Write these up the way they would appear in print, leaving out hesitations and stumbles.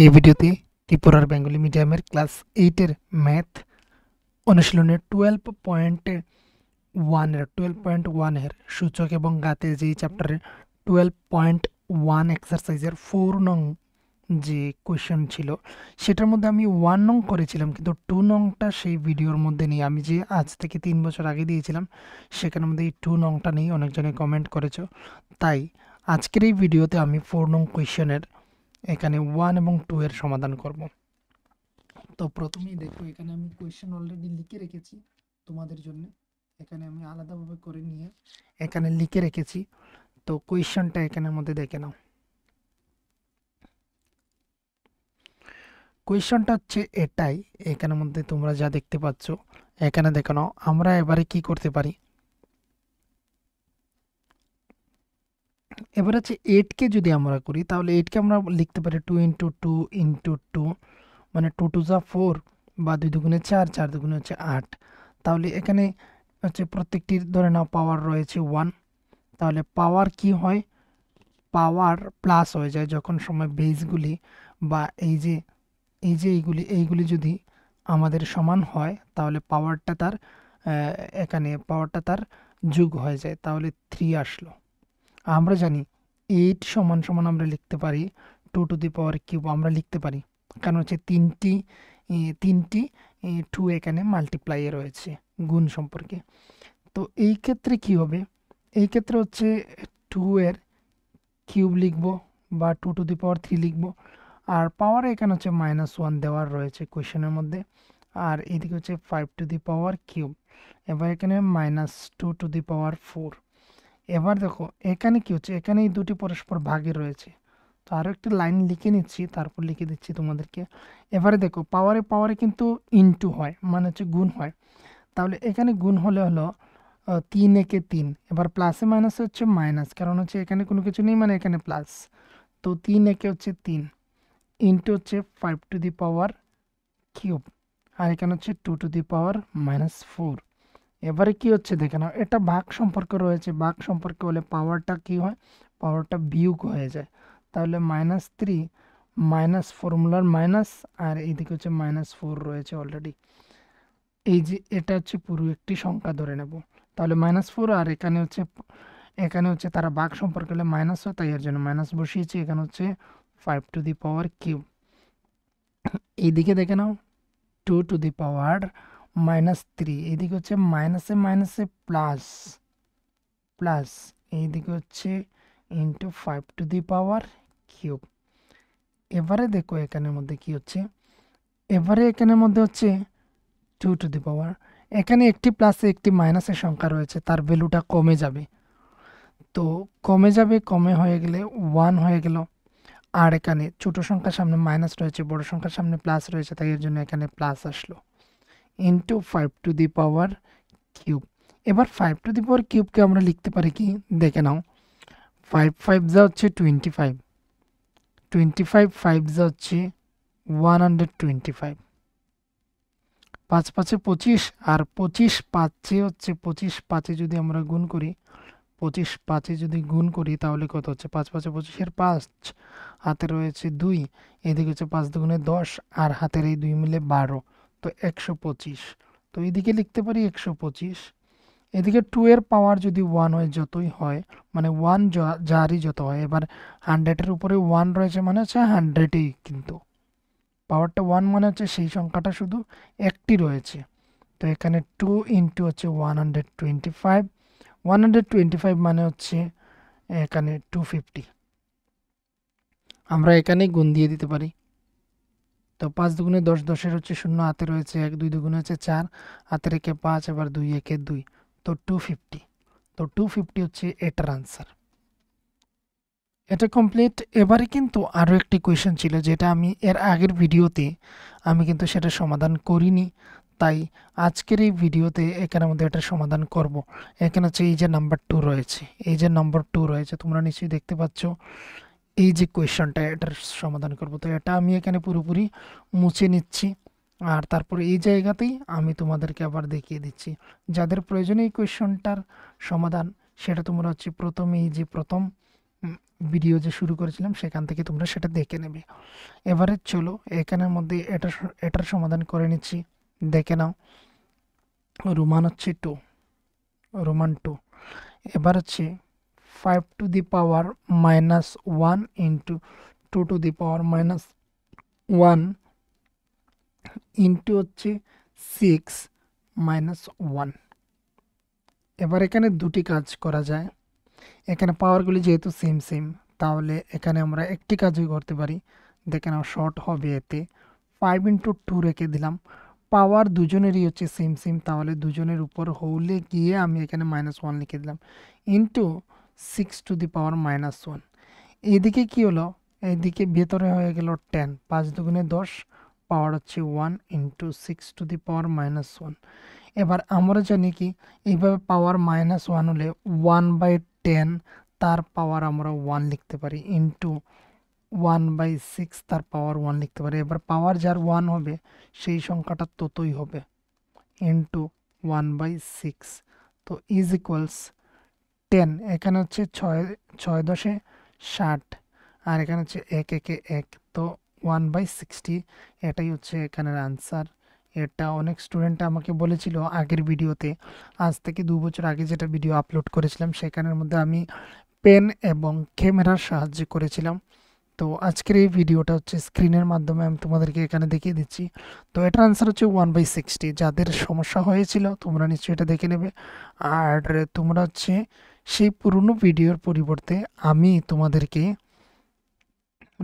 এই ভিডিওতে ত্রিপুরার বেঙ্গলি মিডিয়ামের ক্লাস 8 এর ম্যাথ অনুশীলনের 12.1 এর সূচক এবং ঘাতে যেই চ্যাপ্টারের 12.1 এক্সারসাইজের 4 নং যে কোয়েশ্চেন ছিল সেটার মধ্যে আমি 1 নং করেছিলাম, কিন্তু 2 নংটা সেই ভিডিওর মধ্যে নেই। আমি যে আজ থেকে 3 বছর আগে দিয়েছিলাম সেখানের মধ্যে এই 2 নংটা নেই, অনেকজনে কমেন্ট করেছো। তাই আজকের এই ভিডিওতে আমি 4 নং কোয়েশ্চেনের এখানে 1 এবং 2 এর সমাধান করব। তো প্রথমেই দেখো, এখানে আমি কোয়েশ্চেন অলরেডি লিখে রেখেছি তোমাদের জন্য। এখানে আমি আলাদাভাবে করে নিয়ে এখানে লিখে রেখেছি। তো কোয়েশ্চেনটা এখানের মধ্যে দেখে নাও। কোয়েশ্চেনটা হচ্ছে এটাই, এখানের মধ্যে তোমরা যা দেখতে পাচ্ছ এখানে দেখে নাও। আমরা এবারে কি করতে পারি, এবার হচ্ছে 8কে যদি আমরা করি তাহলে 8কে আমরা লিখতে পারি 2 ইন্টু 2 ইন্টু 2, মানে 2 টু যা 4 বা 2 দুগুণে 4, 4 দুগুণে হচ্ছে 8। তাহলে এখানে হচ্ছে প্রত্যেকটির ধরে নাও পাওয়ার রয়েছে 1। তাহলে পাওয়ার কি হয়, পাওয়ার প্লাস হয়ে যায় যখন সময় বেসগুলি বা এইগুলি যদি আমাদের সমান হয় তাহলে পাওয়ারটা তার এখানে পাওয়ারটা তার যোগ হয়ে যায়, তাহলে 3 আসলো। আমরা জানি 8 সমান সমান আমরা লিখতে পারি 2 টু দি পাওয়ার কিউব, আমরা লিখতে পারি কারণ হচ্ছে তিনটি 2 এখানে মাল্টিপ্লাইয়ে রয়েছে গুণ সম্পর্কে। তো এই ক্ষেত্রে কি হবে, এই ক্ষেত্রে হচ্ছে 2 এর কিউব লিখব বা 2 টু দি পাওয়ার 3 লিখব। আর পাওয়ার এখানে হচ্ছে -1 দেওয়ার রয়েছে কোয়েশ্চেনের মধ্যে, আর এদিকে হচ্ছে 5 টু দি পাওয়ার কিউব। এবার এখানে -2 টু দি পাওয়ার 4। এবার দেখো এখানে কি হচ্ছে, এখানে এই দুটি পরস্পর ভাগে রয়েছে। তো আরও একটা লাইন লিখে নিচ্ছি, তারপর লিখে দিচ্ছি তোমাদেরকে। এবারে দেখো পাওয়ারে পাওয়ারে কিন্তু ইনটু হয়, মানে হচ্ছে গুণ হয়। তাহলে এখানে গুণ হলে হলো 3 একে 3। এবার প্লাসে মাইনাসে হচ্ছে মাইনাস, কারণ হচ্ছে এখানে কোনো কিছু নেই, মানে এখানে প্লাস। তো 3 একে হচ্ছে 3 ইনটু হচ্ছে 5 টু দি পাওয়ার কিউব, আর এখানে হচ্ছে 2 টু দি পাওয়ার -4। এবারে কি হচ্ছে দেখে নাও, এটা ভাগ সম্পর্ক রয়েছে, ভাগ সম্পর্ক হলে পাওয়ারটা কি হয়, পাওয়ারটা বিয়োগ হয়ে যায়। তাহলে -3 মাইনাস ফর্মুলার মাইনাস, আর এইদিকে হচ্ছে -4 রয়েছে অলরেডি। এই যে এটা হচ্ছে পুরো একটি সংখ্যা ধরে নেব, তাহলে -4, আর এখানে হচ্ছে তারা ভাগ সম্পর্ক হলে মাইনাস হয়, তাই এর জন্য মাইনাস বসিয়েছি। এখানে হচ্ছে 5 টু দি পাওয়ার কিউব। এইদিকে দেখে নাও 2 টু দি পাওয়ার -3, এইদিকে হচ্ছে মাইনাসে মাইনাসে প্লাস প্লাস, এইদিকে হচ্ছে into 5 to the power cube. এবারে দেখো এখানের মধ্যে কি হচ্ছে, এবারে এখানের মধ্যে হচ্ছে 2 টু দি পাওয়ার, এখানে একটি প্লাসে একটি মাইনাসের সংখ্যা রয়েছে, তার ভ্যালুটা কমে যাবে। তো কমে যাবে, কমে হয়ে গেলে 1 হয়ে গেল। আর এখানে ছোট সংখ্যার সামনে মাইনাস রয়েছে, বড় সংখ্যার সামনে প্লাস রয়েছে, তাই এর জন্য এখানে প্লাস আসলো into 5 to the power cube. এবার 5 টু দি পাওয়ার কিউবকে আমরা লিখতে পারি কি দেখে নাও, 5 5 যা হচ্ছে 25, 25 5 যা হচ্ছে 125, 5 5 25, আর 25 5 হচ্ছে 25 5 যদি আমরা গুণ করি, 25 5 যদি গুণ করি তাহলে কত হচ্ছে, 5 5 25 5, হাতে রয়েছে 2, এদিকে হচ্ছে 5 দুগুণে 10, আর হাতের এই 2 মিলে 12, তো 125। তো এদিকে লিখতে পারি 125। এদিকে 2 এর পাওয়ার যদি 1 হয়, যতই হয় মানে 1 যারই যত হয়, এবার 100-এর উপরে 1 রয়েছে মানে হচ্ছে 100ই, কিন্তু পাওয়ারটা 1 মানে হচ্ছে সেই সংখ্যাটা শুধু একটি রয়েছে। তো এখানে 2 ইন্টু হচ্ছে 125, 125 মানে হচ্ছে এখানে 250। আমরা এখানেই গুণ দিয়ে দিতে পারি। তো 5 দুগুণে 10, 10-এর হচ্ছে 0, হাতে রয়েছে 1, 2 দুগুণে হচ্ছে 4, হাতের একে 5, এবার 2 একে 2, তো 250। তো 250 হচ্ছে এটার আনসার। এটা কমপ্লিট। এবারে কিন্তু আরও একটি কোয়েশ্চেন ছিল যেটা আমি এর আগের ভিডিওতে আমি কিন্তু সেটা সমাধান করিনি, তাই আজকের এই ভিডিওতে এখানের মধ্যে এটা সমাধান করব। এখানে হচ্ছে এই যে নাম্বার 2 রয়েছে, এই যে নাম্বার 2 রয়েছে তোমরা নিশ্চয়ই দেখতে পাচ্ছ, এই যে কোয়েশ্চেনটা এটার সমাধান করব। তো এটা আমি এখানে পুরোপুরি মুছে নিচ্ছি, আর তারপরে এই জায়গাতেই আমি তোমাদেরকে আবার দেখিয়ে দিচ্ছি। যাদের প্রয়োজন এই কোয়েশ্চেনটার সমাধান, সেটা তোমরা হচ্ছে প্রথমে এই যে প্রথম ভিডিও যে শুরু করেছিলাম সেখান থেকে তোমরা সেটা দেখে নেবে। এবারে চলো এখানের মধ্যে এটার সমাধান করে নিচ্ছি, দেখে নাও। রোমান হচ্ছে 2, রোমান 2। এবার হচ্ছে 5 to the power minus 1 into 2 to the power minus 1 into হচ্ছে 6 মাইনাস 1। এবার এখানে দুটি কাজ করা যায়। এখানে পাওয়ারগুলি যেহেতু সেম সেম, তাহলে এখানে আমরা একটি কাজই করতে পারি। দেখে নাও শর্ট হবে এতে 5 ইন্টু 2 রেখে দিলাম। পাওয়ার দুজনেরই হচ্ছে সেম সেম, তাহলে দুজনের উপর হলে গিয়ে আমি এখানে -1 লিখে দিলাম ইন্টু 6 টু দি পাওয়ার -1। এইদিকে কি হলো, এইদিকে ভেতরে হয়ে গেল 10, 5 দুগুণে 10, পাওয়ার হচ্ছে 1 ইন্টু 6 টু দি পাওয়ার -1। এবার আমরা জানি কি এইভাবে পাওয়ার -1 হলে 1/10 তার পাওয়ার আমরা 1 লিখতে পারি ইন্টু 1/6 তার পাওয়ার 1 লিখতে পারি। এবার পাওয়ার যার 1 হবে সেই সংখ্যাটা ততই হবে ইন্টু 1/6। তো ইজ ইকুয়ালস 10। এখানে হচ্ছে 6 10 60, আর এখানে হচ্ছে 1 1 1, তো 1/60 এটাই হচ্ছে এখানের আনসার। এটা অনেক স্টুডেন্ট আমাকে বলেছিল আগের ভিডিওতে, আজ থেকে 2 বছর আগে যেটা ভিডিও আপলোড করেছিলাম সেখানের মধ্যে আমি পেন এবং ক্যামেরার সাহায্যে করেছিলাম। তো আজকের এই ভিডিওটা হচ্ছে স্ক্রিনের মাধ্যমে আমি তোমাদেরকে এখানে দেখিয়ে দিচ্ছি। তো এটার আনসার হচ্ছে 1/60। যাদের সমস্যা হয়েছিল তোমরা নিশ্চয়ই এটা দেখে নেবে। আর তোমরা হচ্ছে সেই পুরনো ভিডিওর পরিবর্তে আমি তোমাদেরকে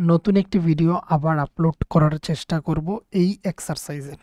নতুন একটি ভিডিও আবার আপলোড করার চেষ্টা করব এই এক্সারসাইজের।